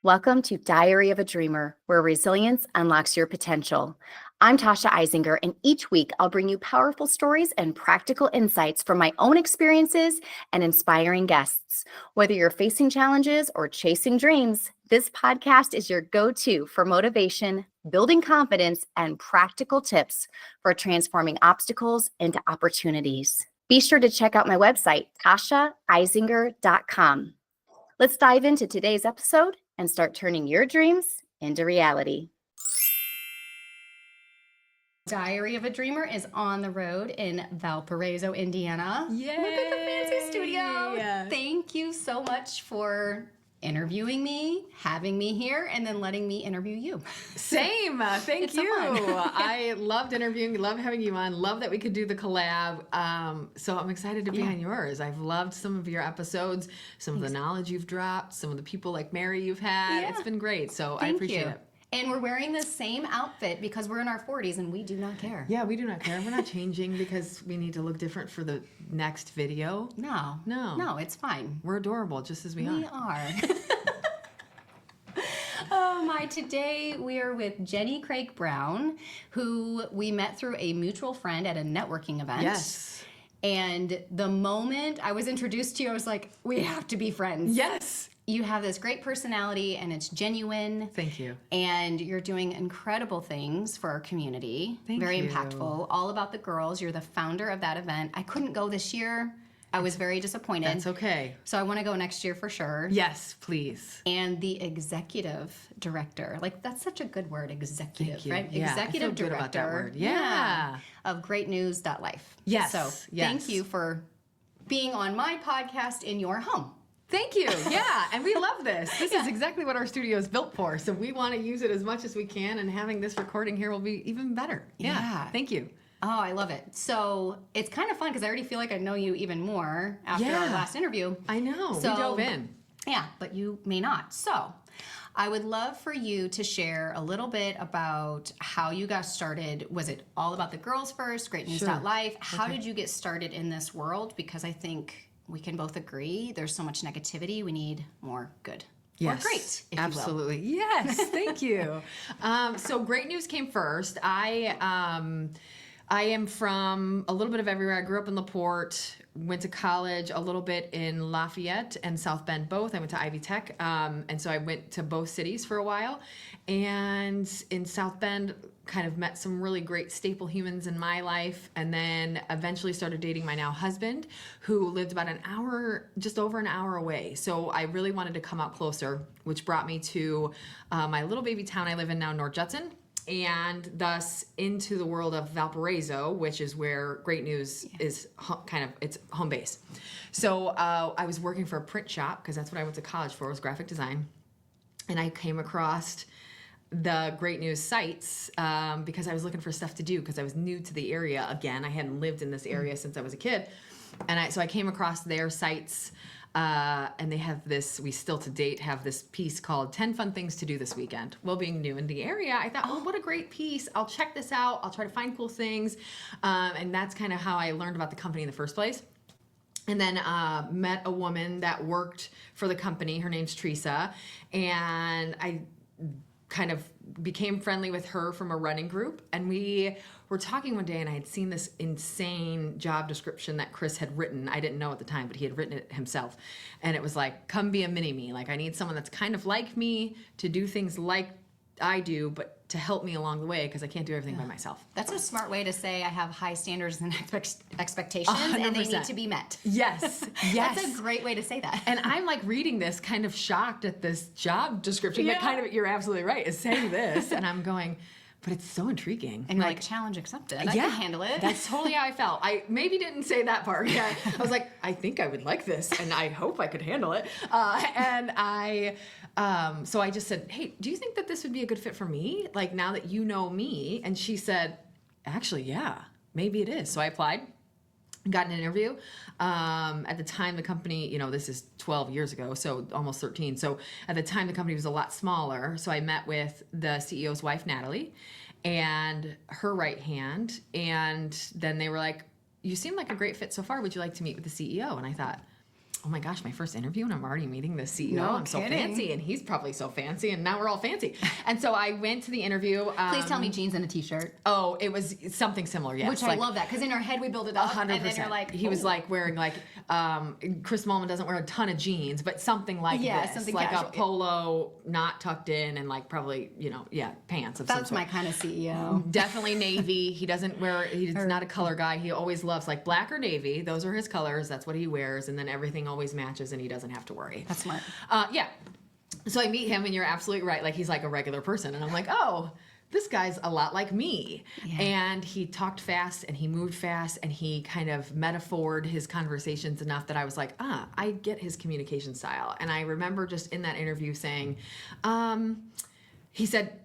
Welcome to Diary of a Dreamer, where resilience unlocks your potential. I'm Tasha Eisinger, and each week I'll bring you powerful stories and practical insights from my own experiences and inspiring guests. Whether you're facing challenges or chasing dreams, this podcast is your go-to for motivation, building confidence, and practical tips for transforming obstacles into opportunities. Be sure to check out my website, tashaeisinger.com. Let's dive into today's episode and start turning your dreams into reality. Diary of a Dreamer is on the road in Valparaiso, Indiana. Yay! Look at the fancy studio. Thank you so much for interviewing me, having me here, and then letting me interview you. Same. Thank you. I loved interviewing, loved having you on, love that we could do the collab. So I'm excited to be on yours. I've loved some of your episodes, some of the knowledge you've dropped, some of the people like Mary you've had. It's been great. So I appreciate it. And we're wearing the same outfit because we're in our 40s and we do not care. Yeah, we do not care. We're not changing because we need to look different for the next video. No, it's fine. We're adorable just as we are. We are. Oh my, today we are with Jenny Craig Brown, who we met through a mutual friend at a networking event. Yes. And the moment I was introduced to you, I was like, we have to be friends. Yes. You have this great personality and it's genuine. Thank you. And you're doing incredible things for our community. Very impactful. All about the girls. You're the founder of that event. I couldn't go this year. I was very disappointed. That's okay. So I want to go next year for sure. Yes, please. And the executive director. Like, that's such a good word, executive, right? Yeah, executive I feel good director. about that word. Yeah. Of GreatNews.Life. Yes. So thank you for being on my podcast in your home. Thank you. Yeah, and we love this. This is exactly what our studio is built for. So we want to use it as much as we can, and having this recording here will be even better. Yeah. Thank you. Oh, I love it. So it's kind of fun because I already feel like I know you even more after our last interview. I know. So, we dove in. Yeah, but you may not. So I would love for you to share a little bit about how you got started. Was it all about the girls first, GreatNews.Life? How did you get started in this world? Because I think we can both agree there's so much negativity. We need more good. Yes, or great, if absolutely. You will. Yes, thank you. So Great News came first. I am from a little bit of everywhere. I grew up in LaPorte, went to college a little bit in Lafayette and South Bend both. I went to Ivy Tech, and so I went to both cities for a while. And in South Bend, kind of met some really great staple humans in my life, and then eventually started dating my now husband, who lived about an hour, just over an hour away. So I really wanted to come out closer, which brought me to my little baby town I live in now, North Judson, and thus into the world of Valparaiso, which is where Great News is kind of its home base. So I was working for a print shop, because that's what I went to college for, was graphic design, and I came across the Great News sites because I was looking for stuff to do, because I was new to the area again. I hadn't lived in this area since I was a kid. And so I came across their sites, and they have this, we still to date have this piece called 10 Fun Things to Do This Weekend. Well, being new in the area, I thought, oh, what a great piece. I'll check this out. I'll try to find cool things. And that's kind of how I learned about the company in the first place. And then met a woman that worked for the company. Her name's Teresa. And I kind of became friendly with her from a running group, and we were talking one day, and I had seen this insane job description that Chris had written. I didn't know at the time, but he had written it himself, and it was like, come be a mini-me. Like, I need someone that's kind of like me to do things like I do, but to help me along the way, because I can't do everything by myself. That's a smart way to say I have high standards and expectations, 100%. And they need to be met. Yes, yes. That's a great way to say that. And I'm like reading this, kind of shocked at this job description. That kind of, you're absolutely right, is saying this, and I'm going, but it's so intriguing. And you're like, challenge accepted. I can handle it. That's totally how I felt. I maybe didn't say that part. I was like, I think I would like this, and I hope I could handle it. So I just said, hey, do you think that this would be a good fit for me? Like, now that you know me? And she said, actually, yeah, maybe it is. So I applied. Got an interview. At the time, the company, this is 12 years ago, so almost 13. So at the time, the company was a lot smaller. So I met with the CEO's wife, Natalie, and her right hand. And then they were like, you seem like a great fit so far. Would you like to meet with the CEO? And I thought, oh my gosh, my first interview and I'm already meeting the CEO. No I'm so kidding. fancy and he's probably so fancy and now we're all fancy. And so I went to the interview. Please tell me jeans and a t-shirt. Oh, it was something similar, yes. Which I love that, because in our head we build it up 100%. and then you're like, he was like wearing like, Chris Mullman doesn't wear a ton of jeans, but something like this. Something like casual. a polo, not tucked in, and like probably, pants of some that's sort. my kind of CEO. Definitely navy. He doesn't wear, he's not a color guy. He always loves like black or navy. Those are his colors. That's what he wears. And then everything always matches and he doesn't have to worry. That's smart. Yeah. So I meet him and you're absolutely right. Like he's like a regular person. And I'm like, oh, this guy's a lot like me. Yeah. And he talked fast and he moved fast and he kind of metaphored his conversations enough that I was like, I get his communication style. And I remember just in that interview saying, he said,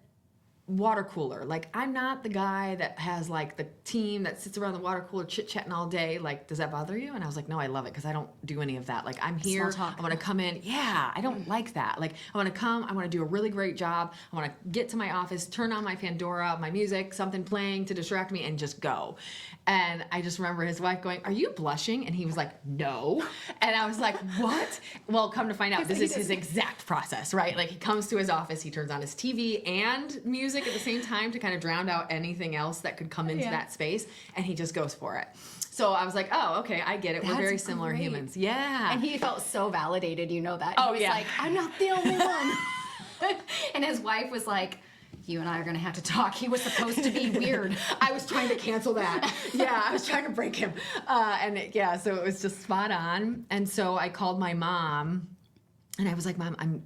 water cooler. Like, I'm not the guy that has like the team that sits around the water cooler chit-chatting all day. Like, does that bother you? And I was like, no, I love it because I don't do any of that. Like, I'm here. Small talk. I want to come in. Yeah, I don't like that. Like, I want to come. I want to do a really great job. I want to get to my office, turn on my Pandora, my music, something playing to distract me, and just go. And I just remember his wife going, are you blushing? And he was like, no. And I was like, what? Well, come to find out, this is his exact process, right? Like, he comes to his office, he turns on his TV and music at the same time to kind of drown out anything else that could come into that space, and he just goes for it. So I was like, oh, okay, I get it. We're very similar great. humans. Yeah. And he felt so validated, you know that. Oh, He was yeah. like, I'm not the only one. And his wife was like, you and I are going to have to talk. He was supposed to be weird. I was trying to cancel that. Yeah, I was trying to break him. So it was just spot on. And so I called my mom, and I was like, Mom,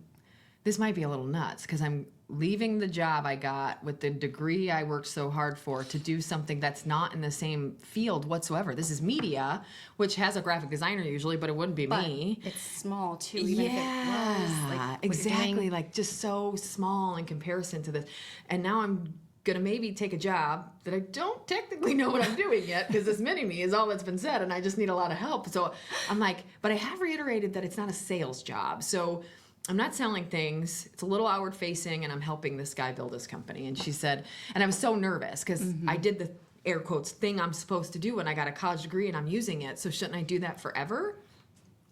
this might be a little nuts because I'm leaving the job I got with the degree I worked so hard for to do something that's not in the same field whatsoever. This is media, which has a graphic designer usually, but it wouldn't be me. It's small too, even if it was. Like, what you're exactly. doing. Like just so small in comparison to this. And now I'm gonna maybe take a job that I don't technically know what I'm doing yet because this mini me is all that's been said and I just need a lot of help. So I'm like, but I have reiterated that it's not a sales job. So I'm not selling things. It's a little outward facing and I'm helping this guy build his company. And she said, and I was so nervous because I did the air quotes thing I'm supposed to do when I got a college degree and I'm using it. So shouldn't I do that forever?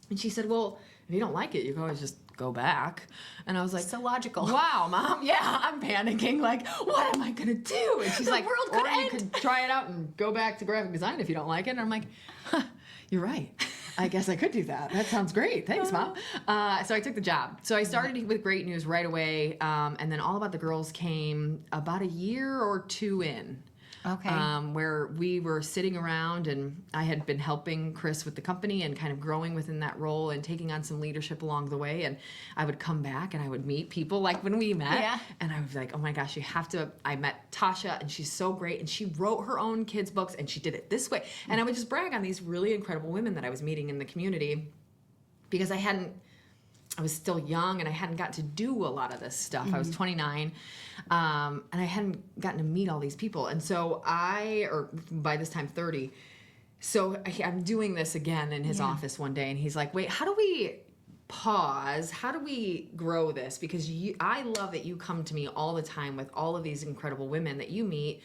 And she said, well, if you don't like it, you can always just go back. And I was like, So logical. Wow, Mom. Yeah, I'm panicking. Like, what am I going to do? And she's The like, world could or you end." could try it out and go back to graphic design if you don't like it. And I'm like, huh, you're right. I guess I could do that. That sounds great. Thanks, Mom. So I took the job. So I started with Great News right away. And then All About the Girls came about a year or two in. Okay. Where we were sitting around and I had been helping Chris with the company and kind of growing within that role and taking on some leadership along the way. And I would come back and I would meet people like when we met. Yeah. And I was like, oh my gosh, you have to. I met Tasha and she's so great. And she wrote her own kids' books and she did it this way. And I would just brag on these really incredible women that I was meeting in the community because I was still young and I hadn't got to do a lot of this stuff. I was 29 and I hadn't gotten to meet all these people. And so or by this time 30, so I'm doing this again in his office one day and he's like, wait, how do we pause? How do we grow this? Because I love that you come to me all the time with all of these incredible women that you meet.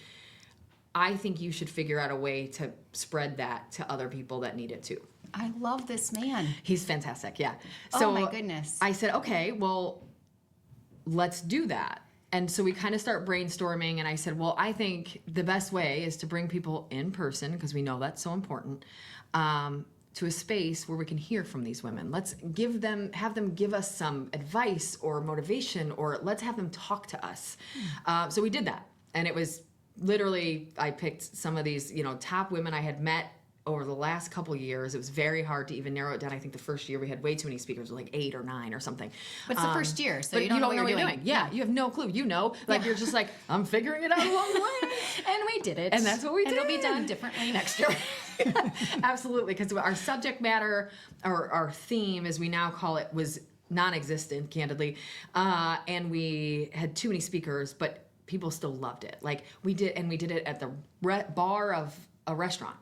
I think you should figure out a way to spread that to other people that need it too. I love this man. He's fantastic, yeah. Oh my goodness. I said, okay, well, let's do that. And so we kind of start brainstorming, and I said, well, I think the best way is to bring people in person, because we know that's so important, to a space where we can hear from these women. Let's have them give us some advice or motivation, or let's have them talk to us. So we did that, and it was literally, I picked some of these, top women I had met over the last couple years. It was very hard to even narrow it down. I think the first year we had way too many speakers, like 8 or 9 or something. But it's the first year, so but you don't know what you're doing. Yeah, you have no clue. You're just like, I'm figuring it out along the way. And we did it. And that's what we did. And it'll be done differently next year. Absolutely, because our subject matter, or our theme, as we now call it, was non-existent, candidly. And we had too many speakers, but people still loved it. Like we did it at the bar of a restaurant.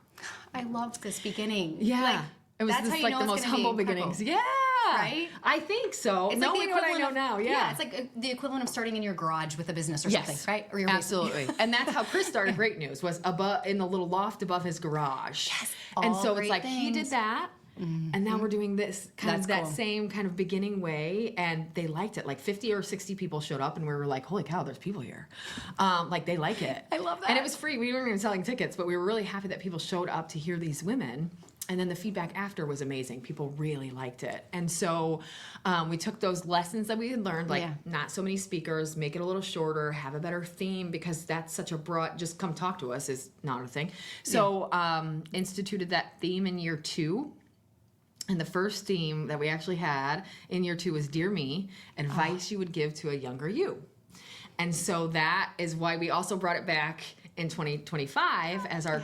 I loved this beginning. Yeah. Like, it was that's just how you like know the it's most gonna be humble incredible. beginnings. Yeah. Right? I think so. It's Knowing what I know now, yeah. it's like the equivalent of starting in your garage with a business or Yes. something, right? Or your Absolutely. And that's how Chris started Great News, was above in the little loft above his garage. Yes. And All so it's great like he did things. that. And now we're doing this kind That's of that cool. same kind of beginning way, and they liked it. Like 50 or 60 people showed up, and we were like, holy cow, there's people here. Like, they like it. I love that. And it was free. We weren't even selling tickets, but we were really happy that people showed up to hear these women. And then the feedback after was amazing. People really liked it. And so we took those lessons that we had learned, like not so many speakers, make it a little shorter, have a better theme, because that's such a broad, just come talk to us is not a thing. So instituted that theme in year 2. And the first theme that we actually had in year 2 was Dear Me, advice you would give to a younger you. And so that is why we also brought it back in 2025 as our,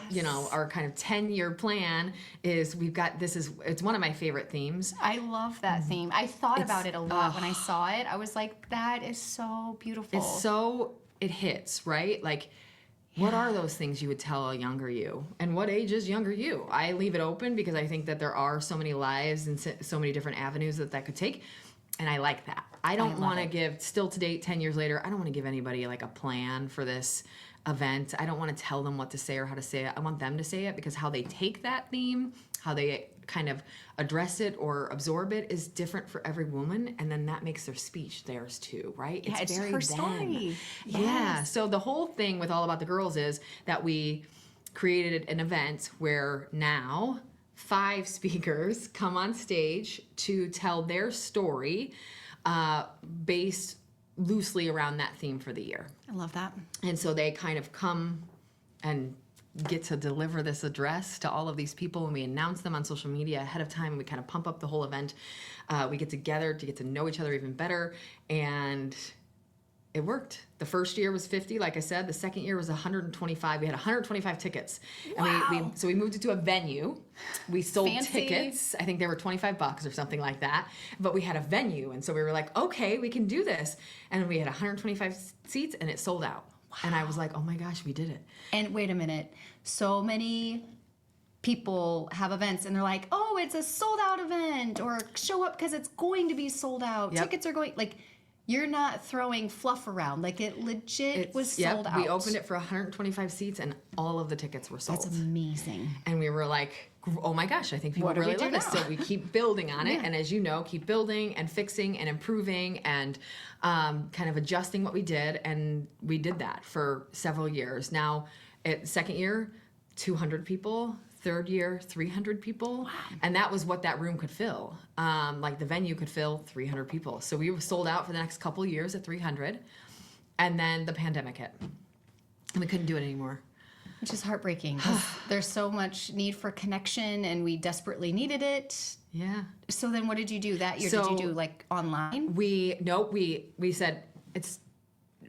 our kind of 10-year plan is it's one of my favorite themes. I love that theme. I thought about it a lot when I saw it. I was like, that is so beautiful. It hits, right? Like, what are those things you would tell a younger you? And what age is younger you? I leave it open because I think that there are so many lives and so many different avenues that could take. And I like that. I don't want to give, still to date, 10 years later, I don't want to give anybody like a plan for this event. I don't want to tell them what to say or how to say it. I want them to say it, because how they take that theme, how they kind of address it or absorb it is different for every woman. And then that makes their speech theirs too, right? Yeah, it's very her them. story. Yeah. Yes. So the whole thing with All About the Girls is that we created an event where now 5 speakers come on stage to tell their story based loosely around that theme for the year. I love that. And so they kind of come and get to deliver this address to all of these people, and we announce them on social media ahead of time, and we kind of pump up the whole event. We get together to get to know each other even better, and it worked. The first year was 50, like I said. The second year was 125. We had 125 tickets. Wow. And we moved it to a venue. We sold Fancy. tickets. I think they were $25 or something like that. But we had a venue, and so we were like, okay, we can do this. And we had 125 seats, and it sold out. Wow. And I was like, oh my gosh, we did it. And wait a minute. So many people have events and they're like, oh, it's a sold out event, or show up because it's going to be sold out. Yep. Tickets are going, like, you're not throwing fluff around. Like, it legit was sold out. We opened it for 125 seats, and all of the tickets were sold. That's amazing. And we were like, oh my gosh, I think people What do we really do love this. now? So we keep building on it. Yeah. And as you know, keep building and fixing and improving and kind of adjusting what we did. And we did that for several years. Now, second year, 200 people. Third year, 300 people. Wow. And that was what that room could fill. Like, the venue could fill 300 people. So we were sold out for the next couple years at 300. And then the pandemic hit. And we couldn't do it anymore. Which is heartbreaking, 'cause there's so much need for connection and we desperately needed it. Yeah. So then what did you do that year? So- did you do like online? We said it's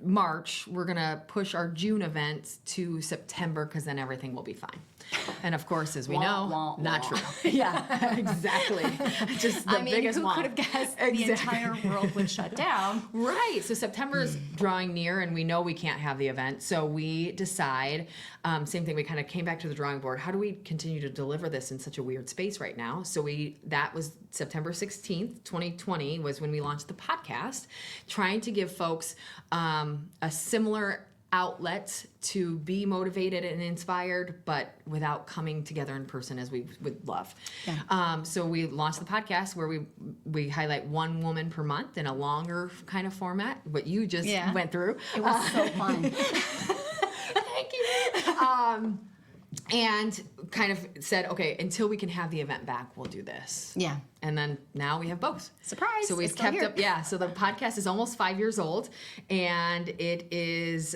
March. We're going to push our June events to September, because then everything will be fine. And of course, as we know, Wah, not wah. true. Yeah, exactly. Just the biggest who wah. could have guessed Exactly. the entire world would shut down? Right. So September is drawing near, and we know we can't have the event. So we decide, same thing, we kind of came back to the drawing board. How do we continue to deliver this in such a weird space right now? So that was September 16th, 2020 was when we launched the podcast, trying to give folks a similar outlet to be motivated and inspired, but without coming together in person as we would love. Yeah. So we launched the podcast where we highlight one woman per month in a longer kind of format, what you just went through. It was so fun. Thank you. And kind of said, okay, until we can have the event back, we'll do this. Yeah. And then now we have both. Surprise. So we've it's still kept here. up. Yeah. So the podcast is almost 5 years old, and it is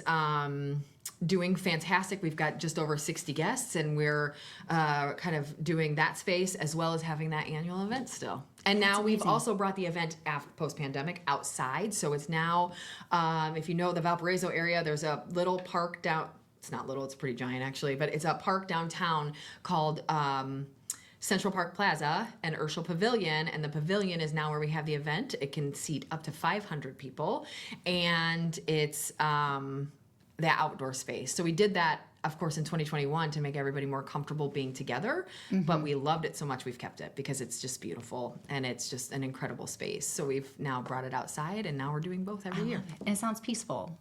doing fantastic. We've got just over 60 guests, and we're kind of doing that space as well as having that annual event still. And now we've also brought the event after post-pandemic outside. So it's now, if you know the Valparaiso area, there's a little park down. It's not little, it's pretty giant actually, but it's a park downtown called Central Park Plaza and Urshel Pavilion, and the pavilion is now where we have the event. It can seat up to 500 people, and it's the outdoor space. So we did that of course, in 2021 to make everybody more comfortable being together. But we loved it so much we've kept it because it's just beautiful and it's just an incredible space. So we've now brought it outside and now we're doing both every year. And it sounds peaceful.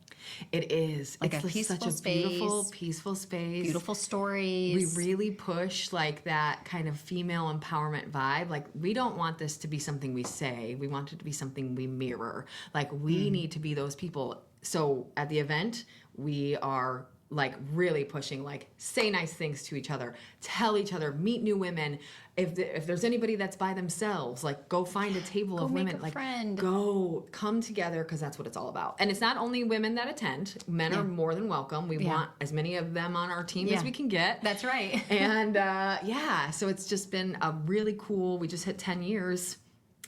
It is. Like it's a peaceful such a space. beautiful, peaceful space. Beautiful stories. We really push like that kind of female empowerment vibe. Like we don't want this to be something we say. We want it to be something we mirror. Like we need to be those people. So at the event, we are like really pushing, like say nice things to each other, tell each other, meet new women. If there's anybody that's by themselves, like go find a table of make women, a like friend. go come together because that's what it's all about. And it's not only women that attend. Men are more than welcome. We want as many of them on our team as we can get. That's right. And so it's just been a really cool. We just hit 10 years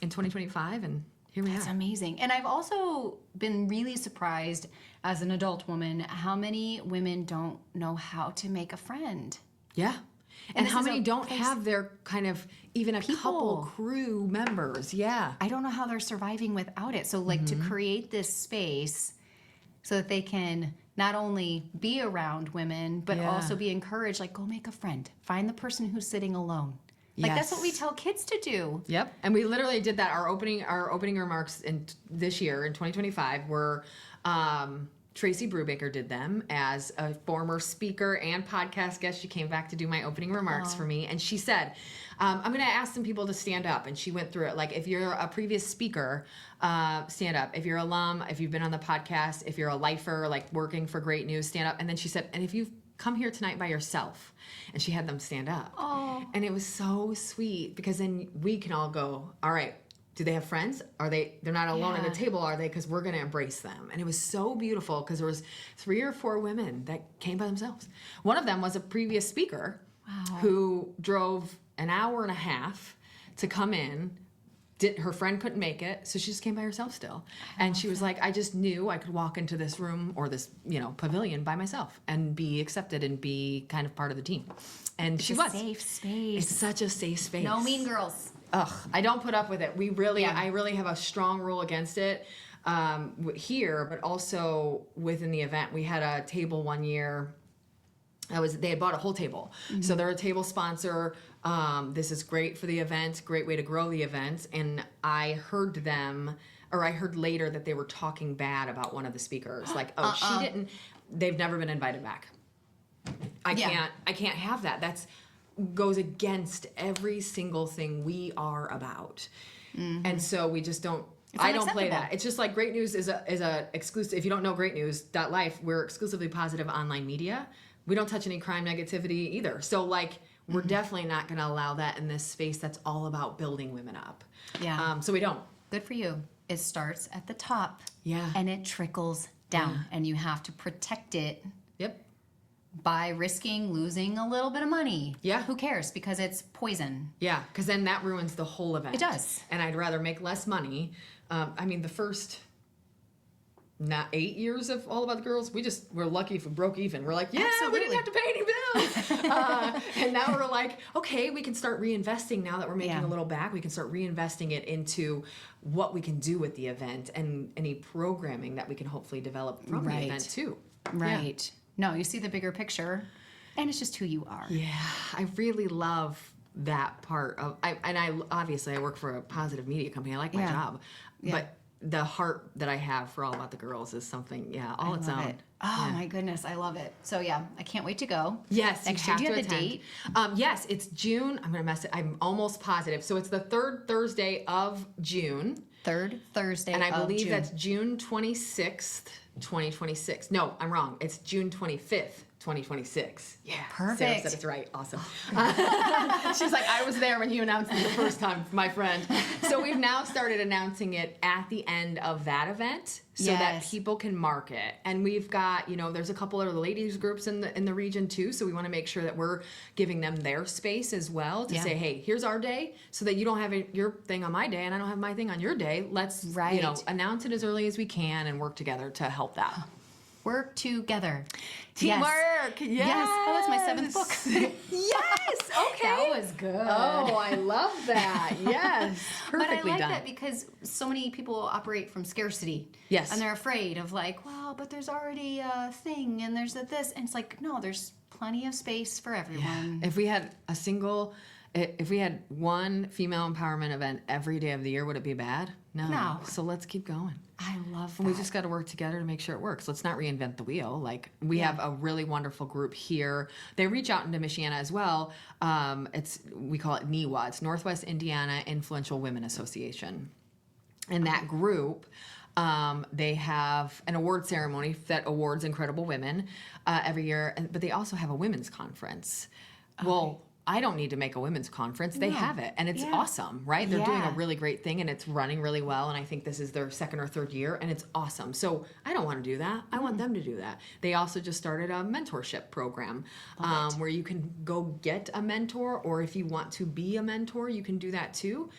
in 2025, and here we That's are. amazing. And I've also been really surprised as an adult woman how many women don't know how to make a friend. Yeah. And this how is many a don't place- have their kind of even a couple crew members? Yeah. I don't know how they're surviving without it. So like to create this space so that they can not only be around women, but Yeah. also be encouraged, like go make a friend. Find the person who's sitting alone. Like that's what we Yes. tell kids to do. Yep, and we literally did that. Our opening remarks in this year in 2025 were Tracy Brubaker did them as a former speaker and podcast guest. She came back to do my opening remarks for me, and she said, "I'm going to ask some people to stand up." And she went through it like, if you're a previous speaker, stand up. If you're alum, if you've been on the podcast, if you're a lifer, like working for Great News, stand up. And then she said, "And if you've come here tonight by yourself," and she had them stand up. Oh. And it was so sweet because then we can all go, all right, do they have friends? They're not alone at Yeah. the table, are they? Because we're going to embrace them. And it was so beautiful because there was 3 or 4 women that came by themselves. One of them was a previous speaker who drove an hour and a half to come in. Her friend couldn't make it, so she just came by herself still. And she was like, I just knew I could walk into this room or this, pavilion by myself and be accepted and be kind of part of the team. And she It's a was. safe space. It's such a safe space. No mean girls. Ugh, I don't put up with it. I really have a strong rule against it here, but also within the event. We had a table one year. They had bought a whole table. So they're a table sponsor. This is great for the event, great way to grow the event. And I heard later that they were talking bad about one of the speakers. Like, they've never been invited back. I can't have that. That's goes against every single thing we are about. And so we just don't, I don't play that. It's just like Great News is a exclusive. If you don't know GreatNews.Life, we're exclusively positive online media. We don't touch any crime negativity either. So like, we're definitely not going to allow that in this space that's all about building women up. Yeah. So we don't. Good for you. It starts at the top. Yeah. And it trickles down. And you have to protect it Yep. by risking losing a little bit of money. Yeah. Who cares? Because it's poison. Yeah, because then that ruins the whole event. It does. And I'd rather make less money. The first 8 years of All About the Girls, we're lucky if we broke even. We're like, yeah, we didn't have to pay any bills. And now we're like, okay, we can start reinvesting now that we're making a little back. We can start reinvesting it into what we can do with the event and any programming that we can hopefully develop from the event too. Right. No, you see the bigger picture, and it's just who you are. Yeah, I really love that part of. I obviously work for a positive media company. I like my job, but the heart that I have for All About the Girls is something, all its own. Oh my goodness, I love it. So yeah, I can't wait to go. Yes, Next you year. have Do you to have the attend. date? Yes, it's June. I'm gonna mess it. I'm almost positive. So it's the 3rd Thursday of June. 3rd Thursday And I of believe June. that's June 26th, 2026. No, I'm wrong. It's June 25th, 2026. Yeah. Perfect. Sarah said it's right. Awesome. She's like, I was there when you announced it the first time, my friend. So we've now started announcing it at the end of that event so that people can mark it. And we've got, there's a couple of ladies groups in the region too. So we want to make sure that we're giving them their space as well to say, hey, here's our day so that you don't have your thing on my day and I don't have my thing on your day. Let's, announce it as early as we can and work together to help that. Work together. Teamwork. Yes. Oh, that's my 7th book. Yes. Okay. That was good. Oh, I love that. Yes. Perfectly but I like done. that because so many people operate from scarcity. Yes. And they're afraid of like, well, but there's already a thing and there's this. And it's like, no, there's plenty of space for everyone. If we had one female empowerment event every day of the year, would it be bad? No. So let's keep going. I love that. We just got to work together to make sure it works. Let's not reinvent the wheel. Like, we have a really wonderful group here. They reach out into Michiana as well. We call it NIWA. It's Northwest Indiana Influential Women Association. And that group, they have an award ceremony that awards incredible women every year, but they also have a women's conference. Well, I don't need to make a women's conference. They have it, and it's awesome, right? They're doing a really great thing, and it's running really well, and I think this is their second or third year, and it's awesome. So I don't want to do that. I want them to do that. They also just started a mentorship program where you can go get a mentor, or if you want to be a mentor, you can do that too.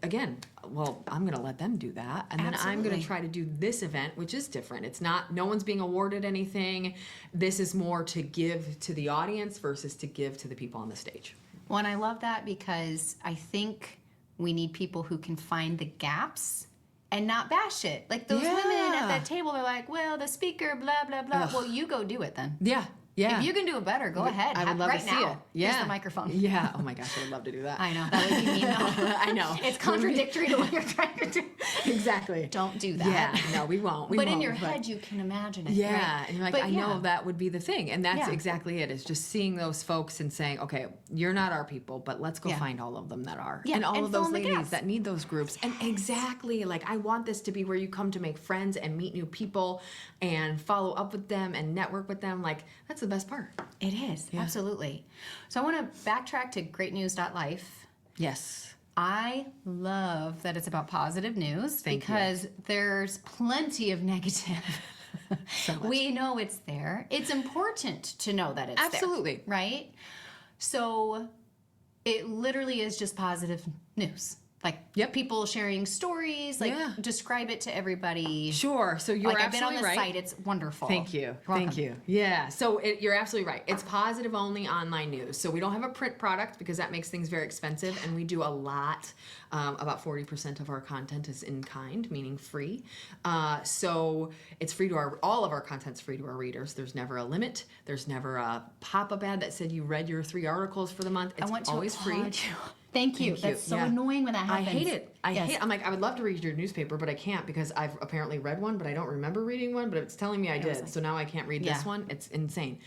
Again, well, I'm going to let them do that. And then I'm going to try to do this event, which is different. It's not, no one's being awarded anything. This is more to give to the audience versus to give to the people on the stage. Well, and I love that because I think we need people who can find the gaps and not bash it. Like those women at that table are like, well, the speaker, blah, blah, blah. Ugh. Well, you go do it then. Yeah. If you can do it better, go ahead. I would love right to see now. it. Yeah. Here's the microphone. Yeah. Oh my gosh, I would love to do that. I know. That would be mean though. I know. It's contradictory to what you're trying to do. Exactly. Don't do that. Yeah. No, we won't. But in your head, you can imagine it. Yeah. Right? And you're like, But I know that would be the thing. And that's exactly it. It's just seeing those folks and saying, okay, you're not our people, but let's go find all of them that are. Yeah. And all of fill those in the ladies gaps. that need those groups. And exactly, like, I want this to be where you come to make friends and meet new people and follow up with them and network with them. Like, that's the best part. It is. Absolutely. So I want to backtrack to GreatNews.Life. Yes. I love that it's about positive news because there's plenty of negative. So much. We know it's there. It's important to know that it's Absolutely. there. Right? So it literally is just positive news. Like people sharing stories, like describe it to everybody. Sure. So you're like I've been on absolutely the right. site. It's wonderful. Thank you. You're welcome. Thank you. Yeah. So you're absolutely right. It's positive only online news. So we don't have a print product because that makes things very expensive. And we do a lot. About 40% of our content is in kind, meaning free. So it's free to all of our content's free to our readers. There's never a limit. There's never a pop-up ad that said you read your 3 articles for the month. It's always free. Thank you. That's so annoying when that happens. I hate it. I'm like, I would love to read your newspaper, but I can't because I've apparently read one, but I don't remember reading one, but it's telling me I did. So now I can't read this one. It's insane.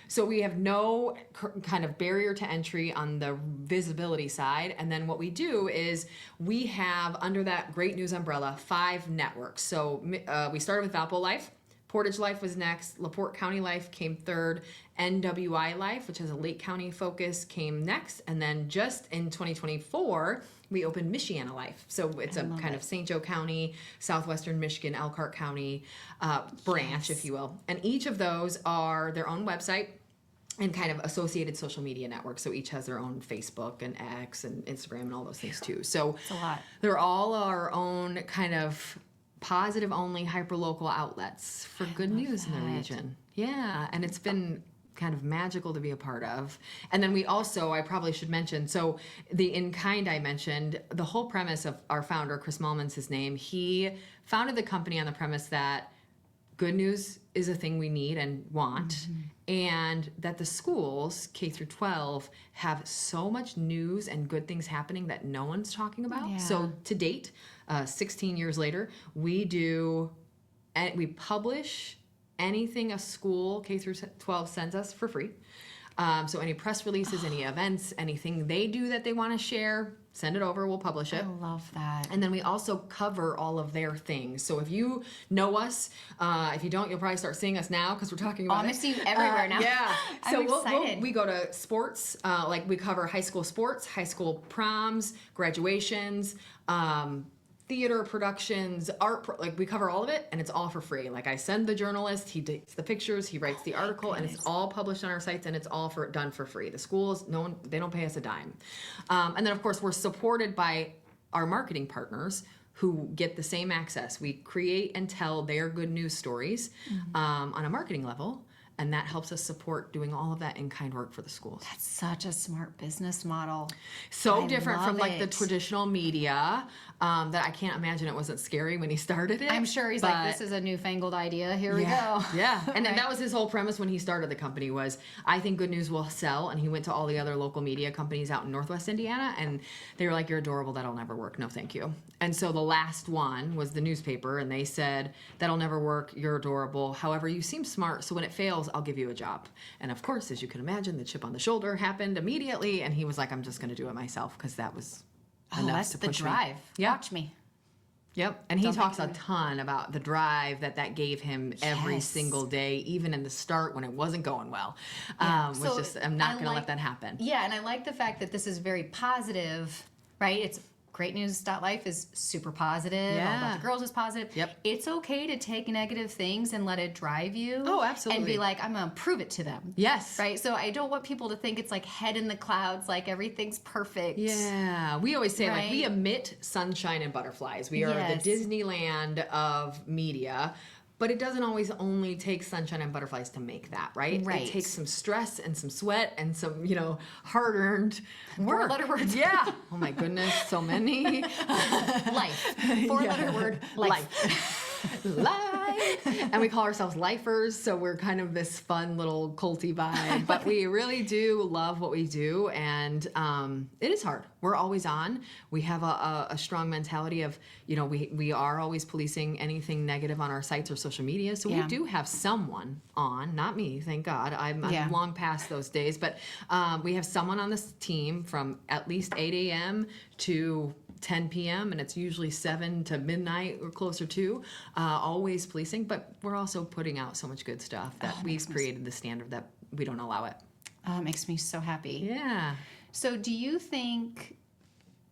So we have no kind of barrier to entry on the visibility side. And then what we do is we have under that Great News umbrella 5 networks. So we started with Valpo Life. Portage Life was next. LaPorte County Life came third. NWI Life, which has a Lake County focus, came next. And then just in 2024, we opened Michiana Life. So it's a kind of St. Joe County, Southwestern Michigan, Elkhart County branch, if you will. And each of those are their own website and kind of associated social media networks. So each has their own Facebook and X and Instagram and all those things too. So it's a lot. They're all our own kind of positive only hyperlocal outlets for good news in the region. Yeah, and it's been kind of magical to be a part of. And then we also, I probably should mention, so the In Kind I mentioned, the whole premise of our founder, Chris Mullman's his name, he founded the company on the premise that good news is a thing we need and want, and that the schools, K through 12, have so much news and good things happening that no one's talking about. Yeah. So to date, 16 years later, we publish anything a school K through 12 sends us for free. So any press releases, any events, anything they do that they want to share, send it over, we'll publish it. I love that. And then we also cover all of their things. So if you know us, if you don't, you'll probably start seeing us now because we're talking about I'm gonna see you everywhere now. Yeah. I'm excited. We go to sports, like we cover high school sports, high school proms, graduations, theater productions, like we cover all of it, and it's all for free. Like I send the journalist, he takes the pictures, he writes the article, and it's all published on our sites, and it's all done for free. The schools, they don't pay us a dime. And then of course we're supported by our marketing partners who get the same access. We create and tell their good news stories on a marketing level. and that helps us support doing all of that in-kind work for the schools. That's such a smart business model. So I different from love like the it. traditional media that I can't imagine it wasn't scary when he started it. I'm sure he's like, this is a newfangled idea. Here we go. Yeah. And then Right. that was his whole premise when he started the company was, I think good news will sell. And he went to all the other local media companies out in Northwest Indiana, and they were like, you're adorable. That'll never work. No, thank you. And so the last one was the newspaper, and they said, that'll never work. You're adorable. However, you seem smart. So when it fails, I'll give you a job. And of course, as you can imagine, the chip on the shoulder happened immediately. And he was like, I'm just going to do it myself, because that was Oh, enough that's to the push drive. me. Yeah. Watch me. Yep. And he Don't talks a think- ton about the drive that gave him every Yes. single day, even in the start when it wasn't going well. Yeah. Was just, I'm not I going to like- let that happen. Yeah, and I like the fact that this is very positive, right? It's GreatNews.Life is super positive. All Yeah. About the Girls is positive. Yep. It's okay to take negative things and let it drive you. Oh, And absolutely. be like, I'm going to prove it to them. Yes. Right? So I don't want people to think it's like head in the clouds, like everything's perfect. Yeah. We always say, like, we Right? emit sunshine and butterflies. We are Yes. the Disneyland of media. But it doesn't always only take sunshine and butterflies to make that, right? Right. It takes some stress and some sweat and some, hard-earned work. Four-letter words. Yeah. Oh my goodness, so many. Life. Four-letter word, life. Life. And we call ourselves lifers, so we're kind of this fun little culty vibe. But we really do love what we do, and it is hard. We're always on. We have a strong mentality of, we are always policing anything negative on our sites or social media. So Yeah. we do have someone on, not me, thank God. I'm Yeah. long past those days. But we have someone on this team from at least 8 a.m. to 10 p.m. and it's usually 7 to midnight or closer to, always policing, but we're also putting out so much good stuff that we've created the standard that we don't allow it. Oh, it makes me so happy. Yeah. So do you think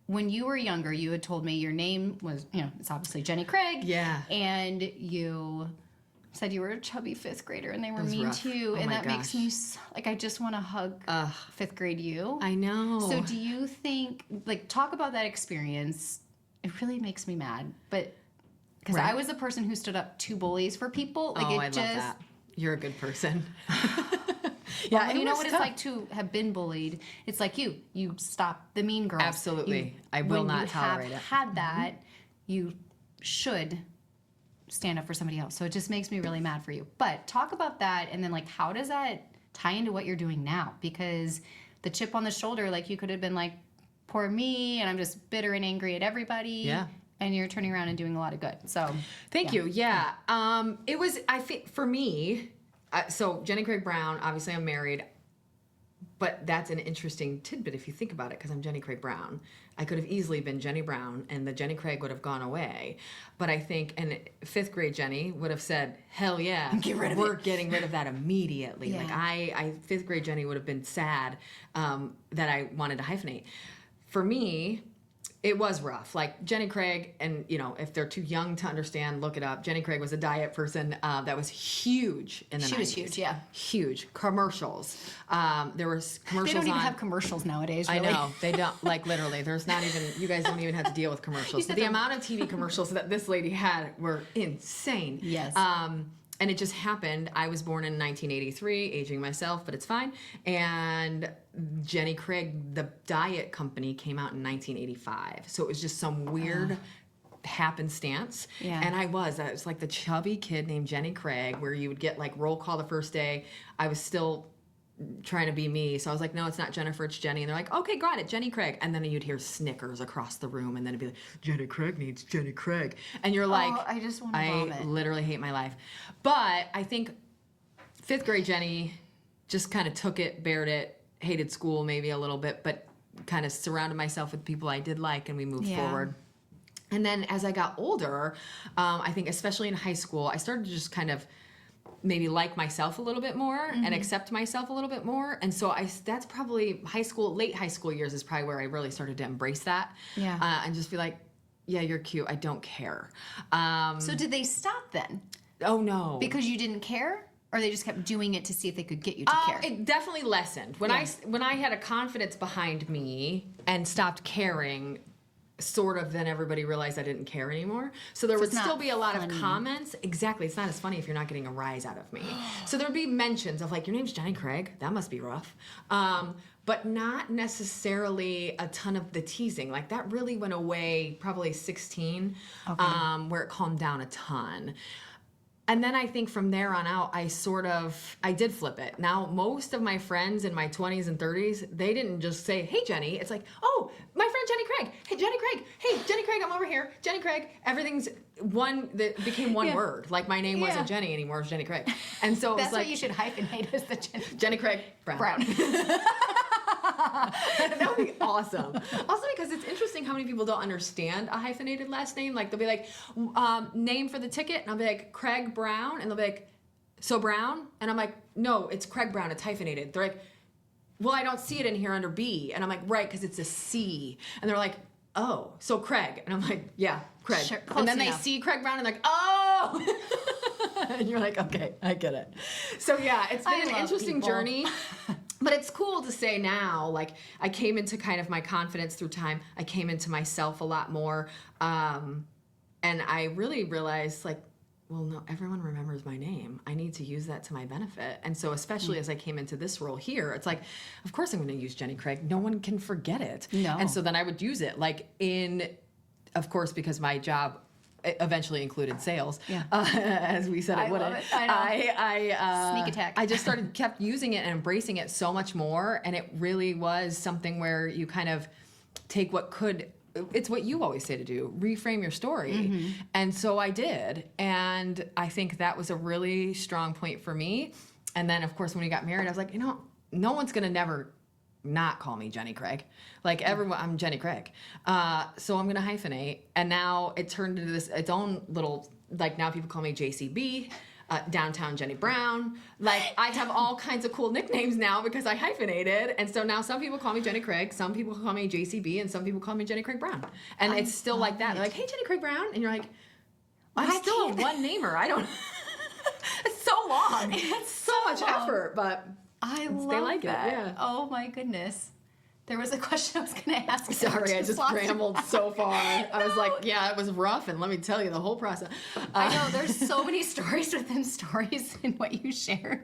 when you were younger, you had told me your name was, it's obviously Jenny Craig. Yeah. And you said you were a chubby fifth grader and they were was mean rough. to you. Oh And my that makes gosh. me, like, I just want to hug fifth grade you. I know. So do you think, talk about that experience. It really makes me mad. But because Right. I was the person who stood up to bullies for people. I love that. You're a good person. Yeah, it and you know was what it's tough. like to have been bullied. It's like you stop the mean girls. Absolutely. I will not tolerate When you it. have had that, you should stand up for somebody else. So it just makes me really mad for you. But talk about that, and then how does that tie into what you're doing now? Because the chip on the shoulder, you could have been like, poor me, and I'm just bitter and angry at everybody. Yeah. And you're turning around and doing a lot of good. So Thank you. Yeah. It was, I think, for me, so Jenny Craig Brown, obviously I'm married, but that's an interesting tidbit if you think about it, because I'm Jenny Craig Brown. I could have easily been Jenny Brown, and the Jenny Craig would have gone away. But I think, and fifth grade Jenny would have said, hell yeah, we're getting rid of that immediately. Yeah. I fifth grade Jenny would have been sad that I wanted to hyphenate. For me, it was rough. Jenny Craig, and if they're too young to understand, look it up. Jenny Craig was a diet person that was huge in the 90s. She was huge, yeah. Huge. Commercials. There was commercials they don't even on- have commercials nowadays, really. I know. They don't, literally. There's not even, you guys don't even have to deal with commercials. said The the- amount of TV commercials that this lady had were insane. Yes. And it just happened. I was born in 1983, aging myself, but it's fine. And Jenny Craig, the diet company, came out in 1985. So it was just some weird happenstance. Yeah. And I was like the chubby kid named Jenny Craig, where you would get roll call the first day. I was still trying to be me. So I was like, no, it's not Jennifer, it's Jenny. And they're like, okay, got it, Jenny Craig. And then you'd hear snickers across the room, and then it'd be like, Jenny Craig needs Jenny Craig. And you're like, I just want to I vomit. literally hate my life. But I think fifth grade Jenny just kind of took it, bared it, hated school maybe a little bit, but kind of surrounded myself with people I did like, and we moved Yeah. forward. And then as I got older, I think especially in high school, I started to just kind of maybe like myself a little bit more and accept myself a little bit more. And so that's probably late high school years is probably where I really started to embrace that. Yeah. And just be like, yeah, you're cute. I don't care. So did they stop then? Oh no. Because you didn't care? Or they just kept doing it to see if they could get you to care? It definitely lessened. When I had a confidence behind me and stopped caring, sort of then everybody realized I didn't care anymore. So there would it's not still be a lot funny. of comments. Exactly. It's not as funny if you're not getting a rise out of me. So there'd be mentions of like, your name's Jenny Craig. That must be rough. But not necessarily a ton of the teasing. Like that really went away probably 16, where it calmed down a ton. And then I think from there on out, I did flip it. Now, most of my friends in my 20s and 30s, they didn't just say, hey, Jenny. It's like, oh, my friend Jenny Craig. Hey, Jenny Craig. Hey, Jenny Craig, I'm over here. Jenny Craig. Everything's that became one word. Like my name wasn't Jenny anymore, it was Jenny Craig. And so it was That's like, what you should hyphenate as the Jenny Craig Brown. That would be awesome. Also because it's interesting how many people don't understand a hyphenated last name. Like they'll be like, name for the ticket, and I'll be like, Craig Brown, and they'll be like, so Brown? And I'm like, no, it's Craig Brown, it's hyphenated. They're like, well, I don't see it in here under B. And I'm like, right, because it's a C. And they're like, oh, so Craig. And I'm like, yeah, Craig. Sure, and then enough. they see Craig Brown and they're like, oh! And you're like, okay, I get it. So yeah, it's been an interesting people. journey. But it's cool to say now, like, I came into kind of my confidence through time. I came into myself a lot more. And I really realized, like, well, no, everyone remembers my name. I need to use that to my benefit. And so especially as I came into this role here, it's like, of course I'm going to use Jenny Craig. No one can forget it. No. And so then I would use it, like, of course, because my job eventually included sales, as we said it wouldn't. Love it. I know. Sneak attack. I just kept using it and embracing it so much more, and it really was something where you kind of take it's what you always say to do, reframe your story. Mm-hmm. And so I did, and I think that was a really strong point for me. And then, of course, when we got married, I was like, no one's gonna never not call me Jenny Craig. Like everyone, I'm Jenny Craig. So I'm gonna hyphenate. And now it turned into its own little, like now people call me JCB, Downtown Jenny Brown. Like I have all kinds of cool nicknames now because I hyphenated. And so now some people call me Jenny Craig, some people call me JCB, and some people call me Jenny Craig Brown. And it's still like that. They're like, hey, Jenny Craig Brown. And you're like, I'm still a one-namer. I don't, it's so long. It's so much effort, but I they love like that. it. Yeah. Oh my goodness. There was a question I was going to ask. Sorry, I just lost it. rambled so far. I was like, yeah, it was rough, and let me tell you the whole process. I know, there's so many stories within stories in what you shared.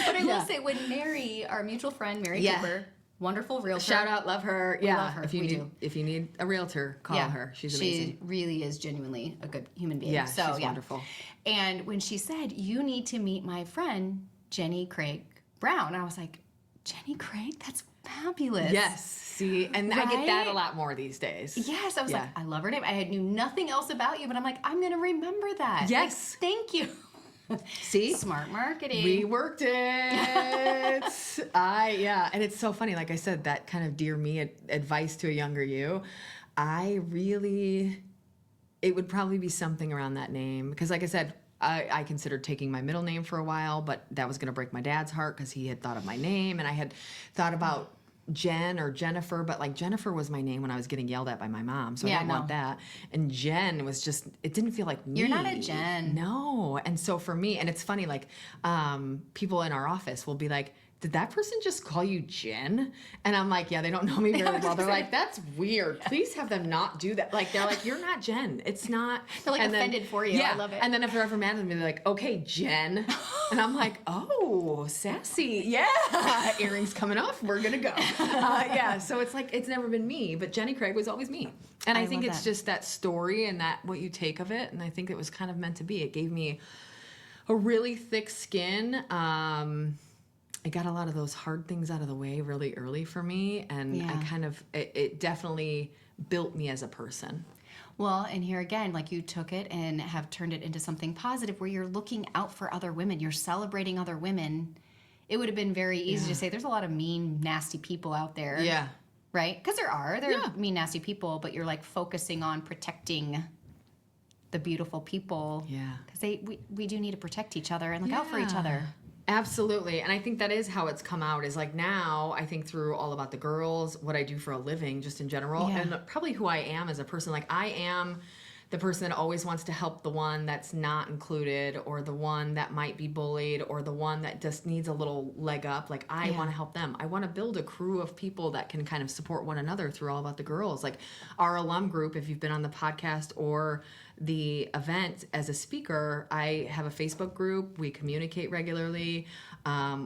But I will say, when Mary, our mutual friend, Mary Cooper, wonderful realtor. Shout out, love her. Yeah, love her. If you need a realtor, call her. She's amazing. She really is genuinely a good human being. Yeah, so, she's wonderful. And when she said, you need to meet my friend, Jenny Craig Brown, I was like, Jenny Craig? That's fabulous. Yes. See, and I get that a lot more these days. Yes, I was like, I love her name. I knew nothing else about you, but I'm like, I'm going to remember that. Yes. Like, thank you. See? Smart marketing. We worked it. And it's so funny. Like I said, that kind of dear me advice to a younger you, it would probably be something around that name. Because like I said, I considered taking my middle name for a while, but that was going to break my dad's heart because he had thought of my name, and I had thought about Jen or Jennifer, but like Jennifer was my name when I was getting yelled at by my mom, so I didn't want that. And Jen was just, it didn't feel like me. You're not a Jen. No. And so for me, and it's funny, like people in our office will be like, did that person just call you Jen? And I'm like, yeah, they don't know me very well. They're like, that's weird. Please have them not do that. Like, they're like, you're not Jen. It's not. They're like and offended for you. Yeah. I love it. And then if they're ever mad at me, they're like, okay, Jen. And I'm like, oh, sassy. Yeah. Earrings coming off. We're going to go. So it's like, it's never been me, but Jenny Craig was always me. And I think it's just that story and that what you take of it. And I think it was kind of meant to be. It gave me a really thick skin. I got a lot of those hard things out of the way really early for me, and I kind of, it definitely built me as a person. Well, and here again, like you took it and have turned it into something positive where you're looking out for other women, you're celebrating other women. It would have been very easy to say there's a lot of mean, nasty people out there. Yeah. Right? Because there are mean, nasty people, but you're like focusing on protecting the beautiful people. Yeah. Because we do need to protect each other and look out for each other. Absolutely. And I think that is how it's come out, is like now I think through All About the Girls, what I do for a living just in general, and probably who I am as a person. Like I am the person that always wants to help the one that's not included, or the one that might be bullied, or the one that just needs a little leg up. Like, I want to help them. I want to build a crew of people that can kind of support one another through All About the Girls. Like our alum group, if you've been on the podcast or the event as a speaker, I have a Facebook group. We communicate regularly.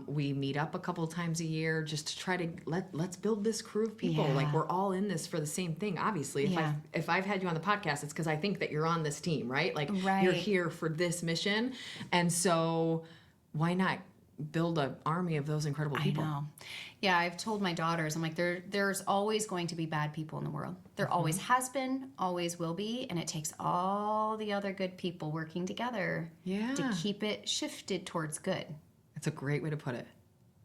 We meet up a couple of times a year just to try to let's build this crew of people. Yeah. Like, we're all in this for the same thing. Obviously, if I've had you on the podcast, it's because I think that you're on this team, right? Like, you're here for this mission. And so why not build an army of those incredible people? I know. Yeah, I've told my daughters, I'm like, there's always going to be bad people in the world. There always has been, always will be, and it takes all the other good people working together to keep it shifted towards good. That's a great way to put it.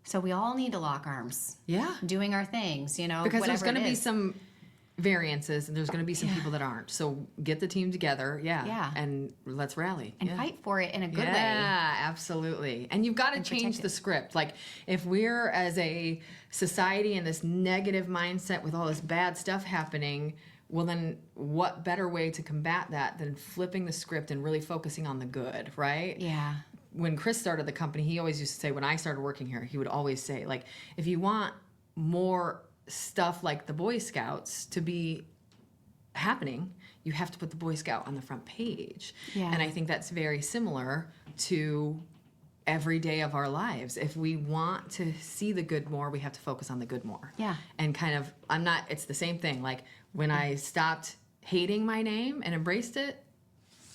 So we all need to lock arms. Yeah. Doing our things, you know, Because there's whatever going to it be is. some variances, and there's going to be some people that aren't. So get the team together, and let's rally. And fight for it in a good way. Yeah, absolutely. And you've got to change the script. Like, if we're as a society in this negative mindset with all this bad stuff happening, well, then what better way to combat that than flipping the script and really focusing on the good, right? Yeah. When Chris started the company, he always used to say, when I started working here, he would always say, like, if you want more stuff like the Boy Scouts to be happening, you have to put the Boy Scout on the front page. Yeah. And I think that's very similar to every day of our lives. If we want to see the good more, we have to focus on the good more. Yeah. And kind of, it's the same thing. Like, when I stopped hating my name and embraced it,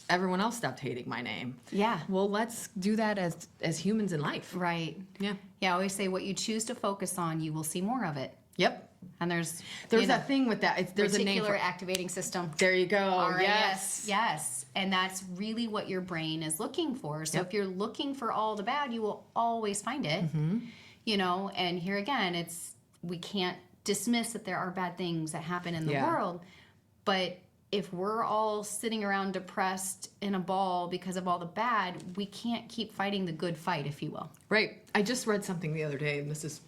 everyone else stopped hating my name. Yeah. Well, let's do that as humans in life. Right. Yeah. Yeah, I always say what you choose to focus on, you will see more of it. Yep. And there's that thing with that. There's a name for reticular it. activating system. There you go. RAS. Yes. And that's really what your brain is looking for. So if you're looking for all the bad, you will always find it. You know, and here again, we can't dismiss that there are bad things that happen in the world, but if we're all sitting around depressed in a ball because of all the bad, we can't keep fighting the good fight, if you will. Right. I just read something the other day, and this is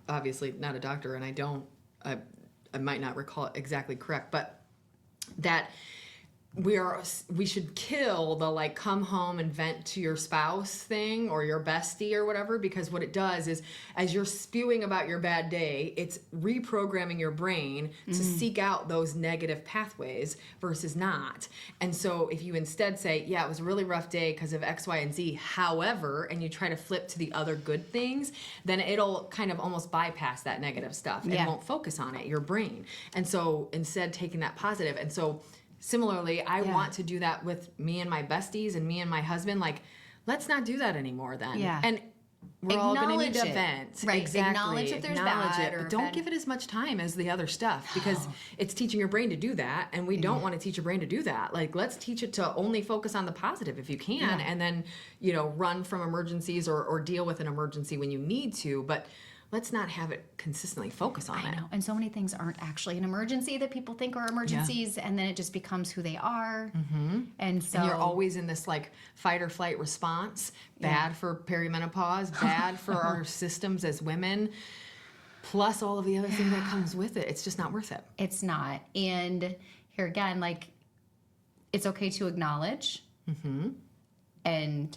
obviously not a doctor, and I might not recall it exactly correct, but that we should kill the, like, come home and vent to your spouse thing or your bestie or whatever, because what it does is, as you're spewing about your bad day, it's reprogramming your brain to seek out those negative pathways versus not. And so if you instead say, yeah, it was a really rough day because of X, Y, and Z, however, and you try to flip to the other good things, then it'll kind of almost bypass that negative stuff and won't focus on it, your brain. And so instead taking that positive. And so similarly, I want to do that with me and my besties and me and my husband. Like, let's not do that anymore then. Yeah. And we're all going to need to Acknowledge it. vent. Right. Exactly. Acknowledge if there's Acknowledge bad it, or but don't bad. give it as much time as the other stuff, because it's teaching your brain to do that, and we don't want to teach your brain to do that. Like, let's teach it to only focus on the positive if you can, and then, run from emergencies or deal with an emergency when you need to, but let's not have it consistently focus on it. I know. And so many things aren't actually an emergency that people think are emergencies, and then it just becomes who they are. And so And you're always in this, like, fight or flight response. Bad for perimenopause, bad for our systems as women, plus all of the other things that comes with it. It's just not worth it. it's not. And here again, like, it's okay to acknowledge and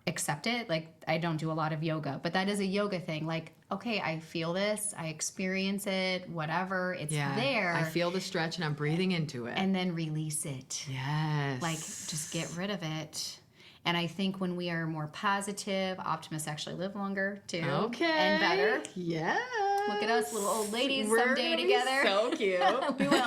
accept it. Like, I don't do a lot of yoga, but that is a yoga thing. Like, okay, I feel this, I experience it, whatever, it's there. I feel the stretch and I'm breathing into it. And then release it. Yes. Like, just get rid of it. And I think when we are more positive, optimists actually live longer too. Okay. And better. Yeah. Look at us, little old ladies, We're someday gonna be together. so cute. We will.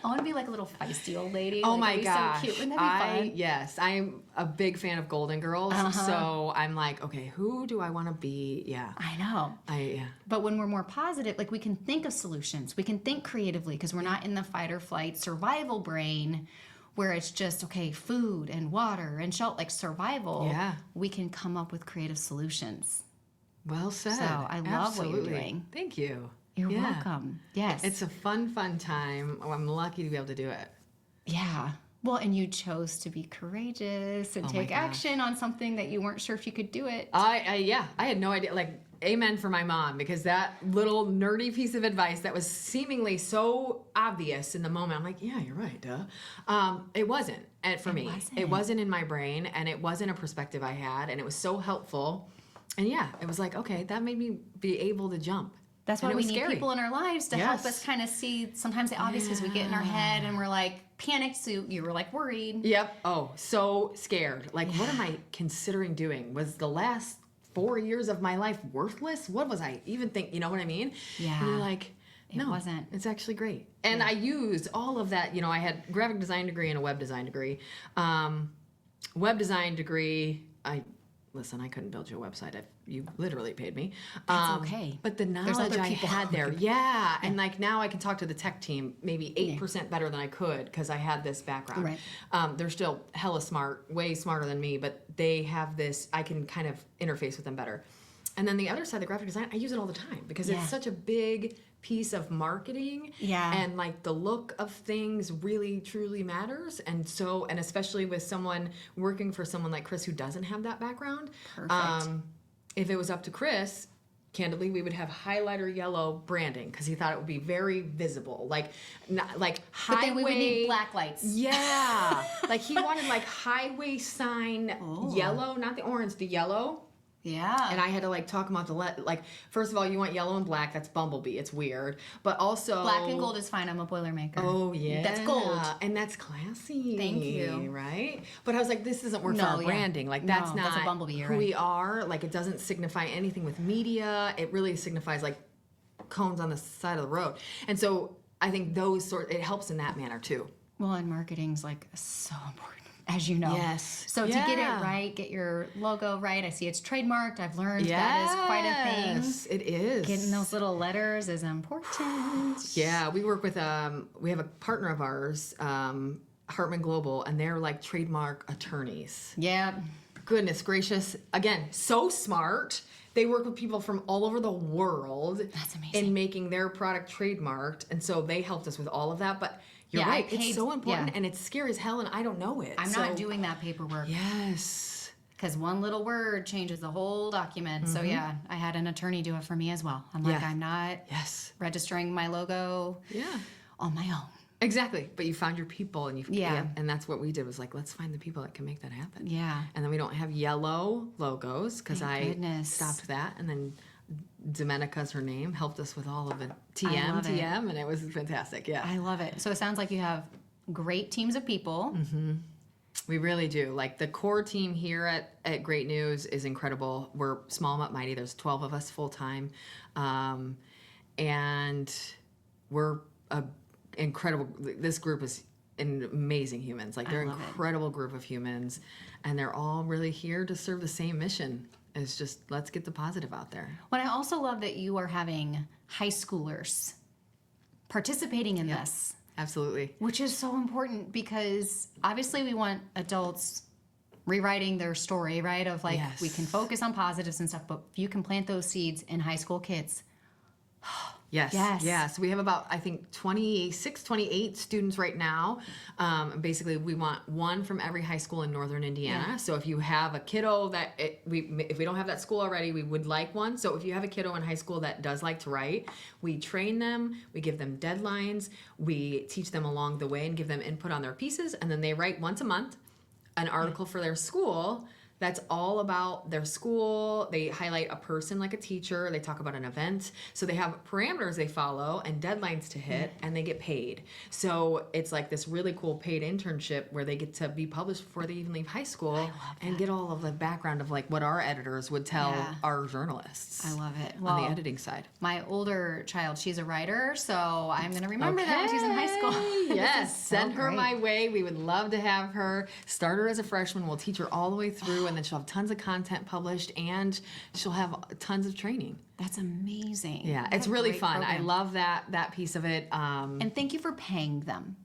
I want to be like a little feisty old lady. Oh like, my it'd be gosh. so cute. Wouldn't that be fun? Yes, I'm a big fan of Golden Girls. So I'm like, okay, who do I want to be? Yeah. I know. Yeah. But when we're more positive, like, we can think of solutions. We can think creatively because we're not in the fight or flight survival brain where it's just, okay, food and water and shelter, like survival. Yeah. We can come up with creative solutions. Well said. So I love what you're doing. Thank you. You're welcome. Yes. It's a fun time. I'm lucky to be able to do it. Yeah. Well, and you chose to be courageous and Oh my take gosh. action on something that you weren't sure if you could do it. I had no idea. Like, amen for my mom, because that little nerdy piece of advice that was seemingly so obvious in the moment, I'm like, yeah, you're right, duh. It wasn't for me. It wasn't in my brain, and it wasn't a perspective I had, and it was so helpful. And yeah, it was like, okay, that made me be able to jump. That's why we need people in our lives to help us kind of see sometimes the obvious, because we get in our head and we're like panicked. So you were like worried. Yep. Oh, so scared. Like, what am I considering doing? Was the last 4 years of my life worthless? What was I even think? You know what I mean? Yeah. And you're like, no, it wasn't. It's actually great. And I used all of that. You know, I had a graphic design degree and a web design degree. Web design degree, Listen, I couldn't build you a website. You literally paid me. That's okay. But the knowledge I had there, and like now I can talk to the tech team maybe 8% better than I could because I had this background. Right. They're still hella smart, way smarter than me, but they have this, I can kind of interface with them better. And then the other side, the graphic design, I use it all the time because it's such a big piece of marketing. Yeah. And like the look of things really truly matters. And so, and especially with someone working for someone like Chris who doesn't have that background. Perfect. If it was up to Chris, candidly, we would have highlighter yellow branding because he thought it would be very visible, like highway. But then we would need black lights. Yeah, like he wanted like highway sign yellow, not the orange, the yellow. Yeah. And I had to like talk him out to like, first of all, you want yellow and black. That's Bumblebee. It's weird. But also black and gold is fine. I'm a Boilermaker. Oh yeah. That's gold. And that's classy. Thank you. Right? But I was like, this doesn't work for our branding. Like that's not that's a Bumblebee, who we are. Like it doesn't signify anything with media. It really signifies like cones on the side of the road. And so I think it helps in that manner too. Well, and marketing's like so important, as you know. Yes. So to get it right, get your logo right. I see it's trademarked. I've learned that is quite a thing. Yes, it is. Getting those little letters is important. Yeah, we work with we have a partner of ours, Hartman Global, and they're like trademark attorneys. Yeah. Goodness gracious. Again, so smart. They work with people from all over the world. That's amazing. In making their product trademarked. And so they helped us with all of that. But you're right. It's so important and it's scary as hell and I don't know it. I'm not doing that paperwork. Yes. Because one little word changes the whole document. So yeah, I had an attorney do it for me as well. I'm like, I'm not registering my logo on my own. Exactly. But you found your people and and that's what we did was like, let's find the people that can make that happen. Yeah. And then we don't have yellow logos because I stopped that. And then Domenica's her name, helped us with all of the TM, and it was fantastic. Yeah. I love it. So it sounds like you have great teams of people. Mm-hmm. We really do. Like the core team here at Great News is incredible. We're small but mighty. There's 12 of us full time. And we're incredible. This group is amazing humans. Like they're an incredible group of humans, and they're all really here to serve the same mission. It's just let's get the positive out there. Well, I also love that you are having high schoolers participating in this. Absolutely. Which is so important because obviously we want adults rewriting their story, right? Of like we can focus on positives and stuff, but if you can plant those seeds in high school kids. Yes. So we have about, I think, 26, 28 students right now. Basically, we want one from every high school in northern Indiana. Yeah. So if you have a kiddo that, if we don't have that school already, we would like one. So if you have a kiddo in high school that does like to write, we train them, we give them deadlines, we teach them along the way and give them input on their pieces, and then they write once a month an article for their school that's all about their school. They highlight a person like a teacher. They talk about an event. So they have parameters they follow and deadlines to hit, and they get paid. So it's like this really cool paid internship where they get to be published before they even leave high school and get all of the background of like what our editors would tell our journalists. I love it. On the editing side. My older child, she's a writer, so I'm going to remember that when she's in high school. Yes, send her my way. We would love to have her. Start her as a freshman. We'll teach her all the way through. And then she'll have tons of content published and she'll have tons of training. That's amazing. Yeah, it's really fun. Program. I love that piece of it. And thank you for paying them.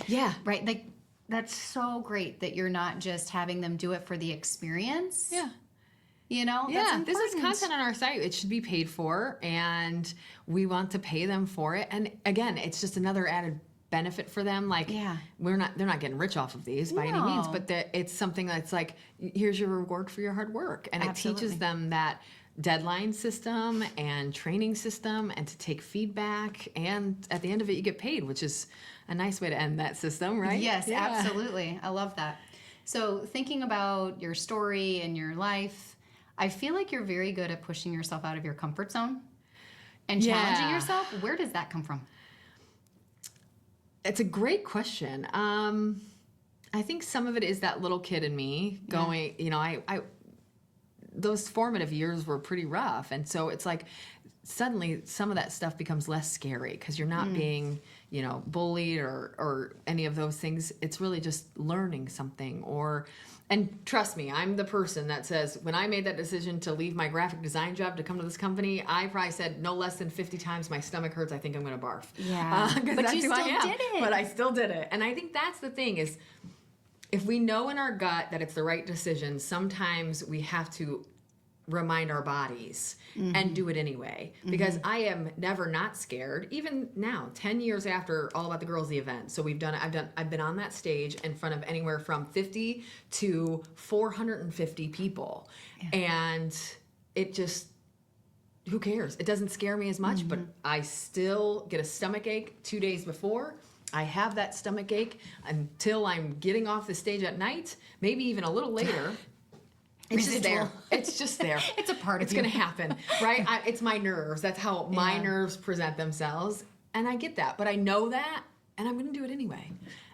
Yeah. Right? Like that's so great that you're not just having them do it for the experience. Yeah. You know? Yeah, this is content on our site. It should be paid for and we want to pay them for it. And again, it's just another added benefit for them. Like they're not getting rich off of these by any means, but it's something that's like, here's your reward for your hard work. And it teaches them that deadline system and training system and to take feedback. And at the end of it, you get paid, which is a nice way to end that system, right? Yes, absolutely. I love that. So thinking about your story and your life, I feel like you're very good at pushing yourself out of your comfort zone and challenging yourself. Where does that come from? It's a great question. I think some of it is that little kid in me going, you know, I those formative years were pretty rough. And so it's like suddenly some of that stuff becomes less scary because you're not being, you know, bullied or any of those things. It's really just learning something and trust me, I'm the person that says, when I made that decision to leave my graphic design job to come to this company, I probably said no less than 50 times, my stomach hurts, I think I'm going to barf. Yeah. But that's you who still I am. did it. But I still did it. And I think that's the thing is, if we know in our gut that it's the right decision, sometimes we have to remind our bodies and do it anyway. Because I am never not scared, even now, 10 years after All About the Girls, the event. So I've been on that stage in front of anywhere from 50 to 450 people. Yeah. And it just, who cares? It doesn't scare me as much, but I still get a stomach ache 2 days before. I have that stomach ache until I'm getting off the stage at night, maybe even a little later. It's just there. It's just there. It's a part of It's you. going to happen, right? It's my nerves. That's how my nerves present themselves. And I get that. But I know that, and I'm going to do it anyway.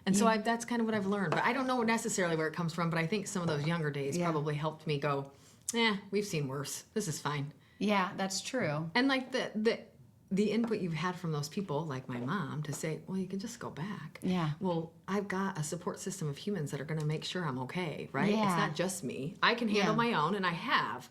And so that's kind of what I've learned. But I don't know necessarily where it comes from, but I think some of those younger days probably helped me go, we've seen worse. This is fine. Yeah, that's true. And like the input you've had from those people, like my mom, to say, well, you can just go back. Yeah. Well, I've got a support system of humans that are going to make sure I'm okay, right? Yeah. It's not just me. I can handle my own, and I have.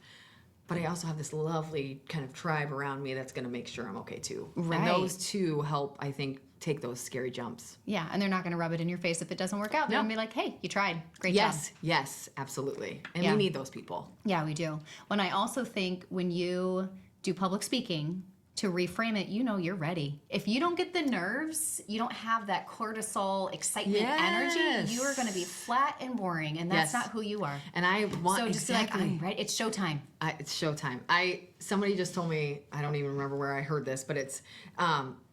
But I also have this lovely kind of tribe around me that's going to make sure I'm okay, too. Right. And those two help, I think, take those scary jumps. Yeah, and they're not going to rub it in your face if it doesn't work out. They're going to be like, hey, you tried. Great job. Yes, absolutely. And we need those people. Yeah, we do. When I also think when you do public speaking, to reframe it, you know you're ready. If you don't get the nerves, you don't have that cortisol excitement energy, you are going to be flat and boring, and that's not who you are. And I want so just like, I'm right. It's showtime. It's showtime. Somebody just told me, I don't even remember where I heard this, but it's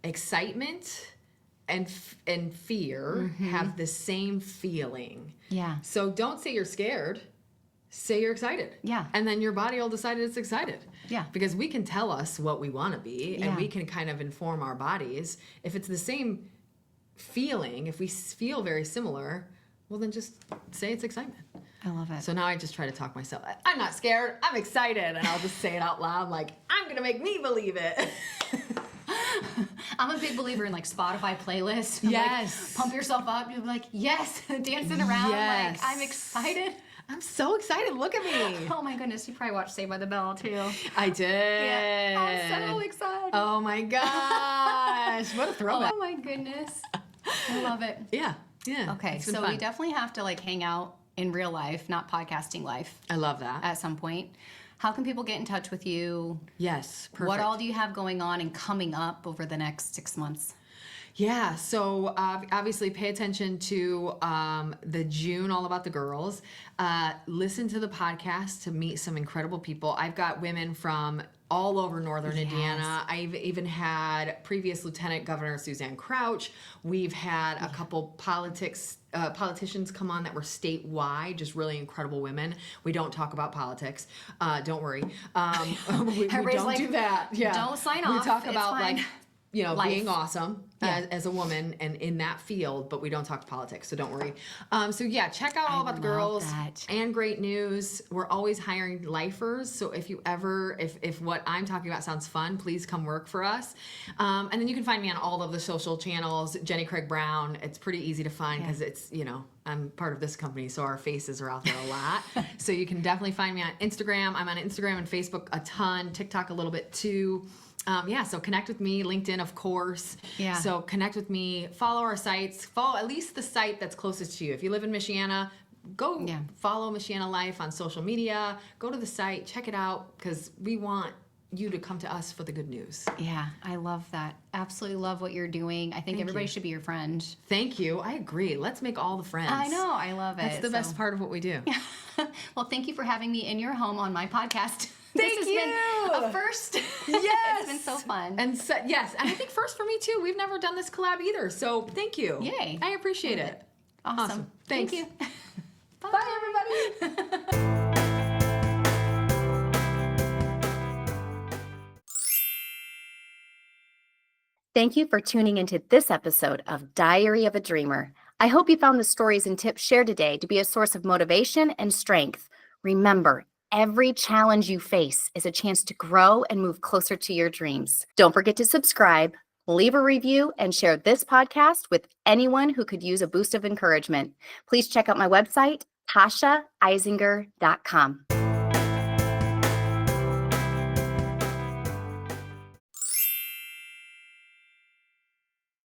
excitement and fear have the same feeling. Yeah. So don't say you're scared. Say you're excited. Yeah. And then your body will decide it's excited. Yeah. Because we can tell us what we want to be, and we can kind of inform our bodies. If it's the same feeling, if we feel very similar, well, then just say it's excitement. I love it. So now I just try to talk myself. I'm not scared. I'm excited. And I'll just say it out loud like, I'm going to make me believe it. I'm a big believer in like Spotify playlists. Yes. Like, pump yourself up. You'll be like, yes, dancing around. Yes. Like, I'm excited. I'm so excited. Look at me. Oh my goodness, you probably watched Saved by the Bell too. I did. Yeah. I'm so excited. Oh my gosh. What a throwback. Oh my goodness. I love it. Yeah. Okay, It's been so fun. we definitely have to like hang out in real life, not podcasting life, I love that. at some point. How can people get in touch with you? Yes. Perfect. What all do you have going on and coming up over the next 6 months? Yeah, so obviously pay attention to the June All About the Girls. Listen to the podcast to meet some incredible people. I've got women from all over Northern Indiana. I've even had previous Lieutenant Governor Suzanne Crouch. We've had a couple politicians come on that were statewide, just really incredible women. We don't talk about politics. Don't worry. We don't like, do that. Yeah. don't sign off. We talk It's about fine. like, you know, Life. being awesome Yeah. as a woman and in that field, but we don't talk politics, so don't worry. So yeah, check out All About the Girls that. and Great News. We're always hiring lifers, so if you ever, if what I'm talking about sounds fun, please come work for us. And then you can find me on all of the social channels, Jenny Craig Brown. It's pretty easy to find because it's, you know, I'm part of this company, so our faces are out there a lot. So you can definitely find me on Instagram. I'm on Instagram and Facebook a ton, TikTok a little bit too. So connect with me, LinkedIn, of course. Yeah. So connect with me, follow our sites, follow at least the site that's closest to you. If you live in Michiana, go follow Michiana Life on social media, go to the site, check it out, because we want you to come to us for the good news. Yeah, I love that. Absolutely love what you're doing. I think everybody should be your friend. Thank you. I agree. Let's make all the friends. I know. I love it. That's the best part of what we do. Well, thank you for having me in your home on my podcast. Thank this has you. been a first. Yes. It's been so fun. And so, yes, and I think first for me too. We've never done this collab either. So thank you. Yay. I appreciate it. Awesome. Thanks. Thank you. Bye, everybody. Thank you for tuning into this episode of Diary of a Dreamer. I hope you found the stories and tips shared today to be a source of motivation and strength. Remember, every challenge you face is a chance to grow and move closer to your dreams. Don't forget to subscribe, leave a review, and share this podcast with anyone who could use a boost of encouragement. Please check out my website, TashaEisinger.com.